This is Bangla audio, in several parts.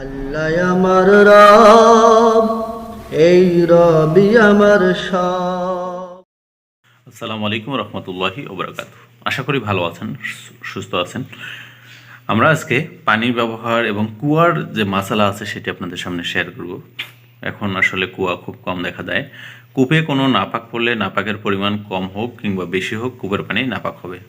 আল্লাহ আমার রব, এই রবি আমার সব। আসসালামু আলাইকুম রহমতুল্লাহি ওবরাকাতুহু। আশা করি ভালো আছেন, সুস্থ আছেন। আমরা আজকে পানির ব্যবহার এবং কুয়ার যে মাসালা আছে সেটি আপনাদের সামনে শেয়ার করব। এখন আসলে কুয়া খুব কম দেখা যায়। কূপে কোনো নাপাক পড়লে নাপাকের পরিমাণ কম হোক কিংবা বেশি হোক, কূপের পানি নাপাক হবে।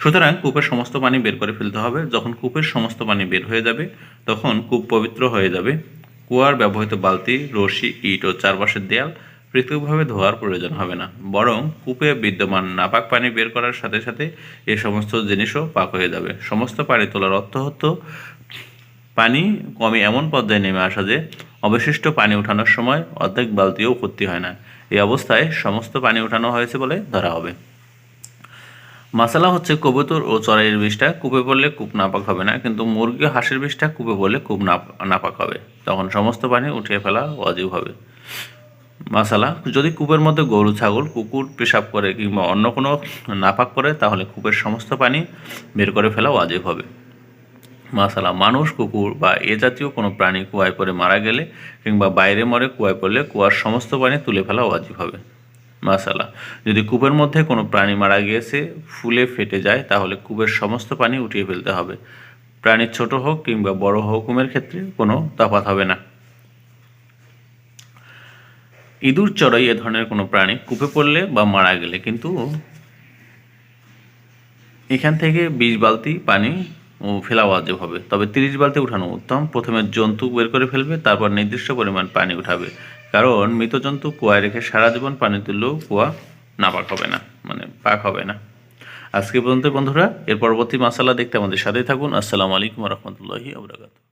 সুতরাং কূপের সমস্ত পানি বের করে ফেলতে হবে। যখন কূপের সমস্ত পানি বের হয়ে যাবে তখন কূপ পবিত্র হয়ে যাবে। কুয়ার ব্যবহৃত বালতি, রশি, ইট ও চারপাশের দেয়াল পৃথকভাবে ধোয়ার প্রয়োজন হবে না, বরং কূপে বিদ্যমান নাপাক পানি বের করার সাথে সাথে এ সমস্ত জিনিসও পাক হয়ে যাবে। সমস্ত পানি তোলার অর্থ হতো পানি কমে এমন পর্যায়ে নেমে আসা যে অবশিষ্ট পানি ওঠানোর সময় অর্ধেক বালতিও ভর্তি হয় না। এই অবস্থায় সমস্ত পানি ওঠানো হয়েছে বলে ধরা হবে। মাসালা হচ্ছে কবুতর ও চড়াইয়ের বিষটা কূপে পড়লে কূপ নাপাক হবে না, কিন্তু মুরগি ও হাঁসের বিষটা কূপে পড়লে কূপ নাপাক হবে। তখন সমস্ত পানি উঠিয়ে ফেলা ওয়াজিব হবে। মাসালা, যদি কূপের মধ্যে গরু, ছাগল, কুকুর পেশাব করে কিংবা অন্য কোনো নাপাক করে তাহলে কূপের সমস্ত পানি বের করে ফেলা ওয়াজিব হবে। মাসালা, মানুষ, কুকুর বা এ জাতীয় কোনো প্রাণী কুয়ায় পড়ে মারা গেলে কিংবা বাইরে মরে কুয়ায় পড়লে কুয়ার সমস্ত পানি তুলে ফেলা ওয়াজিব হবে। মাসালা, যদি কূপের মধ্যে কোনো প্রাণী মারা গিয়েছে, ফুলে ফেটে যায়, তাহলে কূপের সমস্ত পানি উঠিয়ে ফেলতে হবে। প্রাণী ছোট হোক কিংবা বড় হুকুমের ক্ষেত্রে কোনো তফাৎ হবে না। ইঁদুর, চড়াই এ ধরনের কোনো প্রাণী কূপে পড়লে বা মারা গেলে কিন্তু এখান থেকে 20 বালতি পানি ফেলা ওয়াজিব হবে, তবে 30 বালতি উঠানো উত্তম। প্রথমে জন্তু বের করে ফেলবে, তারপর নির্দিষ্ট পরিমাণ পানি উঠাবে, কারণ মৃত জন্তু কুয়ায় রেখে সারা জীবন পানি তুললেও কুয়া নাপাক হবে না, পাক হবে না। আজকে পর্যন্ত বন্ধুরা, এর পরবর্তী মাসালা দেখতে আমাদের সাথেই থাকুন। আসসালামু আলাইকুম রহমতুল্লাহি ওয়া বারাকাতুহু।